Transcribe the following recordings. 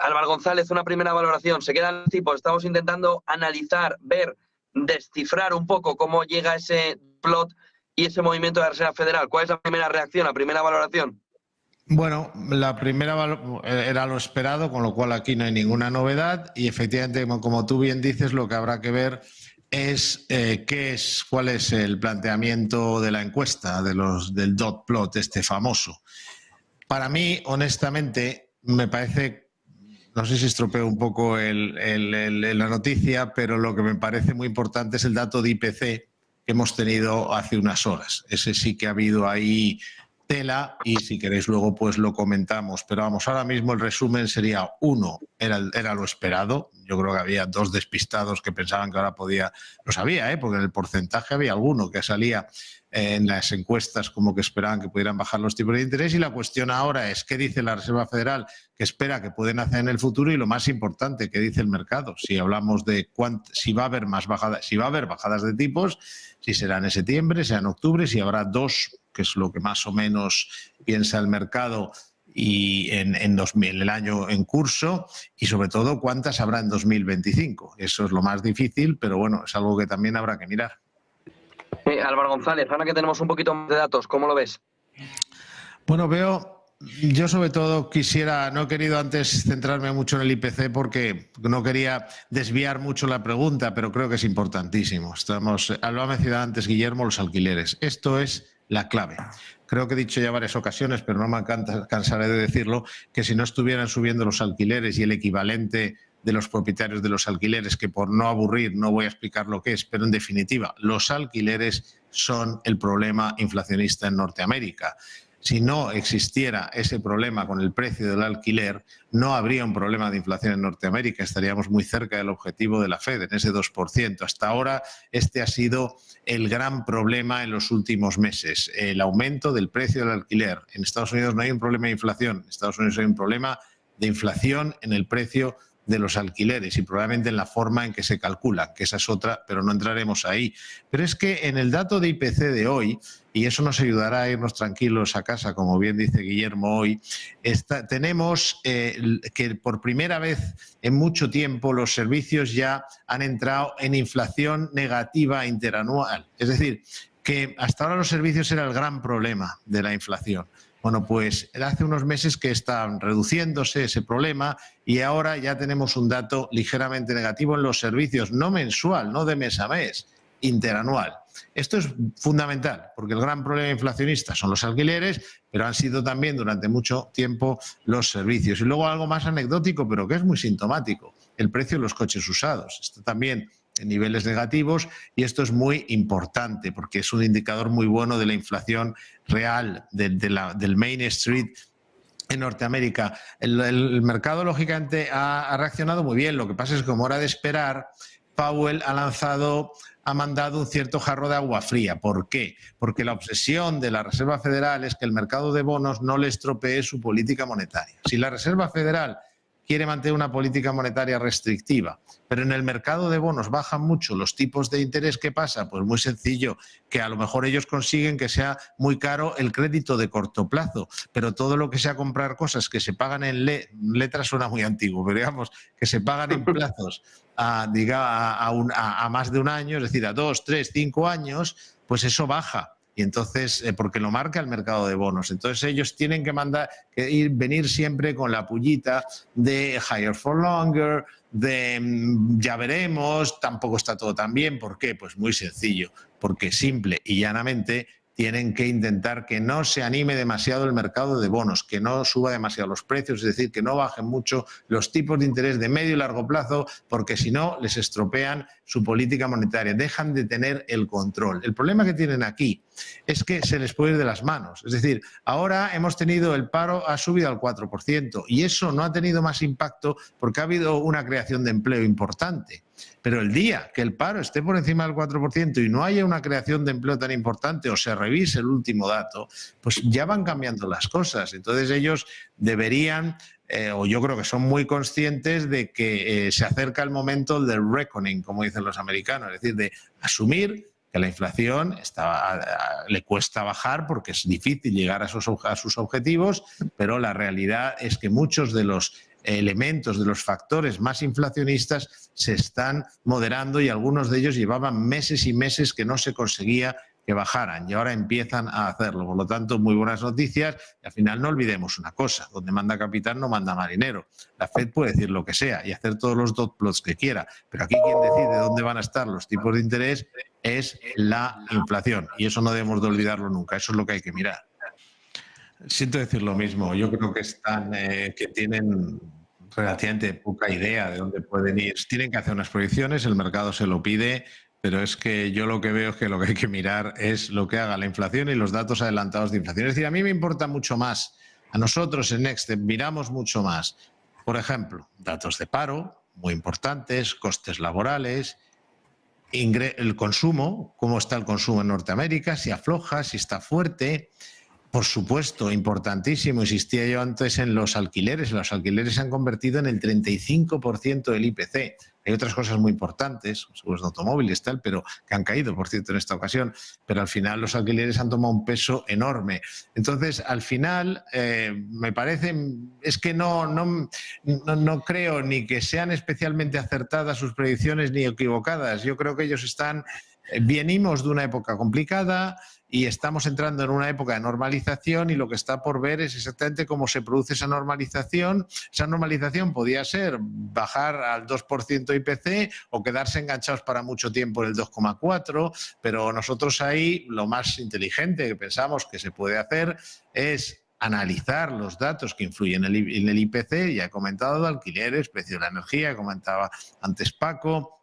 Álvaro González, una primera valoración. Se quedan los tipos, estamos intentando analizar, ver, descifrar un poco cómo llega ese plot y ese movimiento de la Reserva Federal. ¿Cuál es la primera reacción, la primera valoración? Bueno, la primera era lo esperado, con lo cual aquí no hay ninguna novedad y efectivamente, como tú bien dices, lo que habrá que ver es cuál es el planteamiento de la encuesta del dot plot, este famoso. Para mí, honestamente, me parece, no sé si estropeo un poco la noticia, pero lo que me parece muy importante es el dato de IPC que hemos tenido hace unas horas. Ese sí que ha habido ahí tela y si queréis luego pues lo comentamos, pero vamos, ahora mismo el resumen sería: uno, era lo esperado. Yo creo que había dos despistados que pensaban que ahora podía, lo sabía, porque en el porcentaje había alguno que salía en las encuestas como que esperaban que pudieran bajar los tipos de interés, y la cuestión ahora es qué dice la Reserva Federal, que espera que pueden hacer en el futuro, y lo más importante, qué dice el mercado. Si hablamos de si va a haber bajadas de tipos, si será en septiembre, será en octubre, si habrá dos, que es lo que más o menos piensa el mercado, y en el año en curso, y sobre todo cuántas habrá en 2025. Eso es lo más difícil, pero bueno, es algo que también habrá que mirar. Álvaro González, ahora que tenemos un poquito más de datos, ¿cómo lo ves? Bueno, yo sobre todo no he querido antes centrarme mucho en el IPC porque no quería desviar mucho la pregunta, pero creo que es importantísimo. Lo ha mencionado antes Guillermo, los alquileres. Esto es la clave. Creo que he dicho ya varias ocasiones, pero no me cansaré de decirlo, que si no estuvieran subiendo los alquileres y el equivalente de los propietarios de los alquileres, que por no aburrir no voy a explicar lo que es, pero en definitiva, los alquileres son el problema inflacionista en Norteamérica. Si no existiera ese problema con el precio del alquiler, no habría un problema de inflación en Norteamérica. Estaríamos muy cerca del objetivo de la Fed, en ese 2%. Hasta ahora, este ha sido el gran problema en los últimos meses, el aumento del precio del alquiler. En Estados Unidos no hay un problema de inflación, en Estados Unidos hay un problema de inflación en el precio de los alquileres y probablemente en la forma en que se calculan, que esa es otra, pero no entraremos ahí. Pero es que en el dato de IPC de hoy, y eso nos ayudará a irnos tranquilos a casa, como bien dice Guillermo hoy, tenemos que por primera vez en mucho tiempo los servicios ya han entrado en inflación negativa interanual. Es decir, que hasta ahora los servicios era el gran problema de la inflación. Bueno, pues hace unos meses que están reduciéndose ese problema y ahora ya tenemos un dato ligeramente negativo en los servicios, no mensual, no de mes a mes, interanual. Esto es fundamental porque el gran problema inflacionista son los alquileres, pero han sido también durante mucho tiempo los servicios. Y luego algo más anecdótico, pero que es muy sintomático, el precio de los coches usados. Esto también en niveles negativos, y esto es muy importante porque es un indicador muy bueno de la inflación real del Main Street en Norteamérica. El mercado lógicamente ha reaccionado muy bien. Lo que pasa es que, como era de esperar, Powell ha mandado un cierto jarro de agua fría. ¿Por qué? Porque la obsesión de la Reserva Federal es que el mercado de bonos no le estropee su política monetaria. Si la Reserva Federal quiere mantener una política monetaria restrictiva, pero en el mercado de bonos bajan mucho los tipos de interés, ¿qué pasa? Pues muy sencillo, que a lo mejor ellos consiguen que sea muy caro el crédito de corto plazo, pero todo lo que sea comprar cosas que se pagan en letras suena muy antiguo, pero digamos que se pagan en plazos a más de un año, es decir, a 2, 3, 5 años, pues eso baja. Y entonces, porque lo marca el mercado de bonos. Entonces ellos tienen que venir siempre con la pullita de higher for longer, de ya veremos, tampoco está todo tan bien. ¿Por qué? Pues muy sencillo, porque simple y llanamente tienen que intentar que no se anime demasiado el mercado de bonos, que no suba demasiado los precios, es decir, que no bajen mucho los tipos de interés de medio y largo plazo, porque si no les estropean su política monetaria, dejan de tener el control. El problema que tienen aquí es que se les puede ir de las manos. Es decir, ahora hemos tenido el paro, ha subido al 4%, y eso no ha tenido más impacto porque ha habido una creación de empleo importante. Pero el día que el paro esté por encima del 4% y no haya una creación de empleo tan importante o se revise el último dato, pues ya van cambiando las cosas. Entonces ellos deberían, o yo creo que son muy conscientes de que se acerca el momento del reckoning, como dicen los americanos, es decir, de asumir que la inflación le cuesta bajar porque es difícil llegar a sus objetivos, pero la realidad es que muchos de los elementos, de los factores más inflacionistas se están moderando y algunos de ellos llevaban meses y meses que no se conseguía que bajaran y ahora empiezan a hacerlo. Por lo tanto, muy buenas noticias. Y al final no olvidemos una cosa, donde manda capitán no manda marinero. La Fed puede decir lo que sea y hacer todos los dot plots que quiera, pero aquí quien decide dónde van a estar los tipos de interés es la inflación y eso no debemos de olvidarlo nunca, eso es lo que hay que mirar. Siento decir lo mismo, yo creo que que tienen relativamente poca idea de dónde pueden ir. Tienen que hacer unas proyecciones, el mercado se lo pide, pero es que yo lo que veo es que lo que hay que mirar es lo que haga la inflación y los datos adelantados de inflación. Es decir, a mí me importa mucho más, a nosotros en Nextstep miramos mucho más, por ejemplo, datos de paro, muy importantes, costes laborales, el consumo, cómo está el consumo en Norteamérica, si afloja, si está fuerte. Por supuesto, importantísimo, insistía yo antes en los alquileres. Los alquileres se han convertido en el 35% del IPC. Hay otras cosas muy importantes, seguros de automóviles, tal, pero que han caído, por cierto, en esta ocasión. Pero al final los alquileres han tomado un peso enorme. Entonces, al final, me parece, es que no creo ni que sean especialmente acertadas sus predicciones ni equivocadas. Yo creo que ellos venimos de una época complicada y estamos entrando en una época de normalización y lo que está por ver es exactamente cómo se produce esa normalización. Esa normalización podía ser bajar al 2% IPC o quedarse enganchados para mucho tiempo en el 2,4%, pero nosotros ahí lo más inteligente que pensamos que se puede hacer es analizar los datos que influyen en el IPC. Ya he comentado de alquileres, precio de la energía, comentaba antes Paco.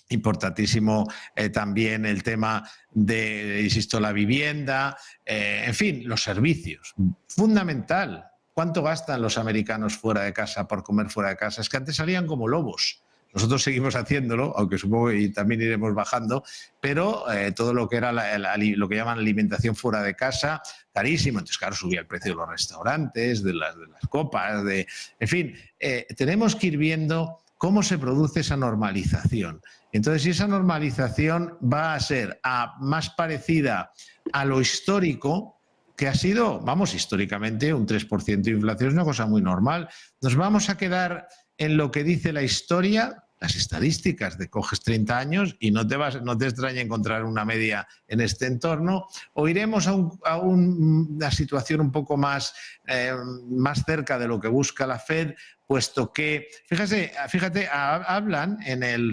Importantísimo también el tema de, insisto, la vivienda, en fin, los servicios. Fundamental. ¿Cuánto gastan los americanos fuera de casa por comer fuera de casa? Es que antes salían como lobos. Nosotros seguimos haciéndolo, aunque supongo que también iremos bajando, pero todo lo que era lo que llaman alimentación fuera de casa, carísimo. Entonces, claro, subía el precio de los restaurantes, de las copas, en fin, tenemos que ir viendo cómo se produce esa normalización. Entonces, si esa normalización va a ser más parecida a lo histórico, que ha sido, vamos, históricamente un 3% de inflación es una cosa muy normal, nos vamos a quedar en lo que dice la historia, las estadísticas de coges 30 años y no te extraña encontrar una media en este entorno, o iremos a una situación un poco más cerca de lo que busca la Fed, puesto que, fíjate, hablan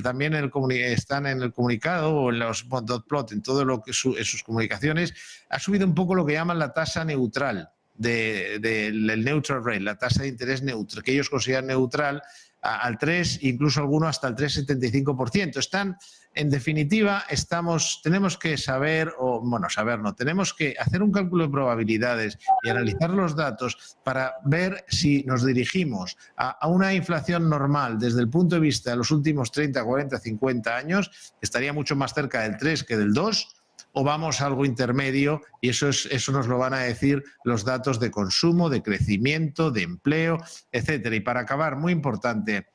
también están en el comunicado o en los dot plot, en todo lo que en sus comunicaciones, ha subido un poco lo que llaman la tasa neutral, del neutral rate, la tasa de interés neutral, que ellos consideran neutral, al 3, incluso algunos hasta el 3,75%. En definitiva, tenemos que tenemos que hacer un cálculo de probabilidades y analizar los datos para ver si nos dirigimos a una inflación normal desde el punto de vista de los últimos 30, 40, 50 años, que estaría mucho más cerca del 3 que del 2, o vamos a algo intermedio, y eso nos lo van a decir los datos de consumo, de crecimiento, de empleo, etcétera. Y para acabar, muy importante,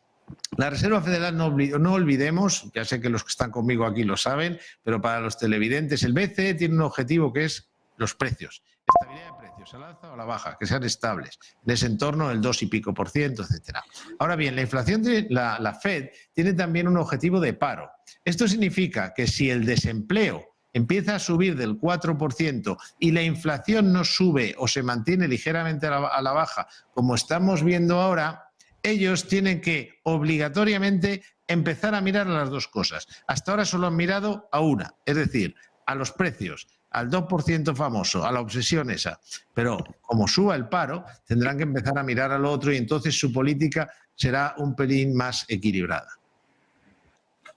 la Reserva Federal, no olvidemos, ya sé que los que están conmigo aquí lo saben, pero para los televidentes, el BCE tiene un objetivo que es los precios, estabilidad de precios, al alza o a la baja, que sean estables, en ese entorno del 2 y pico por ciento, etcétera. Ahora bien, la inflación de la Fed tiene también un objetivo de paro. Esto significa que si el desempleo empieza a subir del 4% y la inflación no sube o se mantiene ligeramente a la baja, como estamos viendo ahora, ellos tienen que obligatoriamente empezar a mirar a las dos cosas. Hasta ahora solo han mirado a una, es decir, a los precios, al 2% famoso, a la obsesión esa. Pero como suba el paro, tendrán que empezar a mirar a lo otro y entonces su política será un pelín más equilibrada.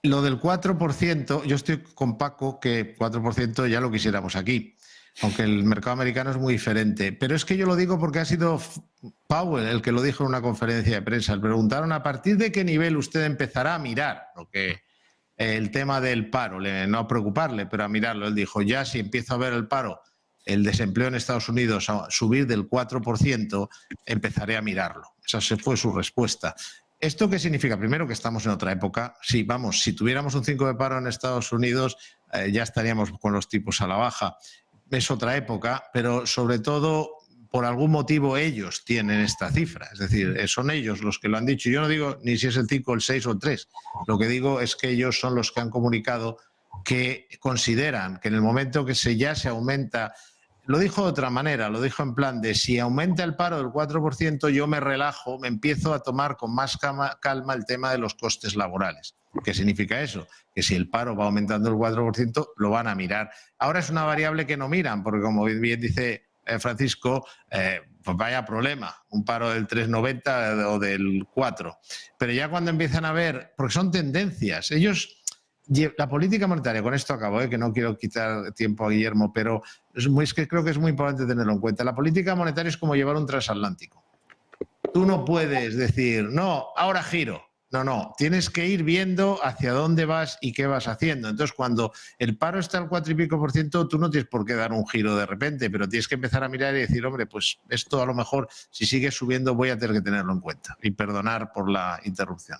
Lo del 4%, yo estoy con Paco que 4% ya lo quisiéramos aquí, aunque el mercado americano es muy diferente. Pero es que yo lo digo porque ha sido Powell el que lo dijo en una conferencia de prensa. Le preguntaron a partir de qué nivel usted empezará a mirar el tema del paro, no a preocuparle, pero a mirarlo. Él dijo, ya si empiezo a ver el paro, el desempleo en Estados Unidos a subir del 4%, empezaré a mirarlo. Esa fue su respuesta. ¿Esto qué significa? Primero, que estamos en otra época. Sí, vamos, si tuviéramos un 5 de paro en Estados Unidos, ya estaríamos con los tipos a la baja. Es otra época, pero sobre todo por algún motivo ellos tienen esta cifra. Es decir, son ellos los que lo han dicho. Yo no digo ni si es el 5, el 6 o el 3. Lo que digo es que ellos son los que han comunicado que consideran que en el momento que ya se aumenta, lo dijo de otra manera, lo dijo en plan de si aumenta el paro del 4%, yo me relajo, me empiezo a tomar con más calma el tema de los costes laborales. ¿Qué significa eso? Que si el paro va aumentando el 4%, lo van a mirar. Ahora es una variable que no miran, porque como bien dice Francisco, pues vaya problema, un paro del 3,90 o del 4. Pero ya cuando empiezan a ver, porque son tendencias, la política monetaria, con esto acabo, que no quiero quitar tiempo a Guillermo, pero es que creo que es muy importante tenerlo en cuenta. La política monetaria es como llevar un transatlántico. Tú no puedes decir, no, ahora giro. No, tienes que ir viendo hacia dónde vas y qué vas haciendo. Entonces, cuando el paro está al 4 y pico %, tú no tienes por qué dar un giro de repente, pero tienes que empezar a mirar y decir, hombre, pues esto a lo mejor, si sigue subiendo, voy a tener que tenerlo en cuenta. Y perdonar por la interrupción.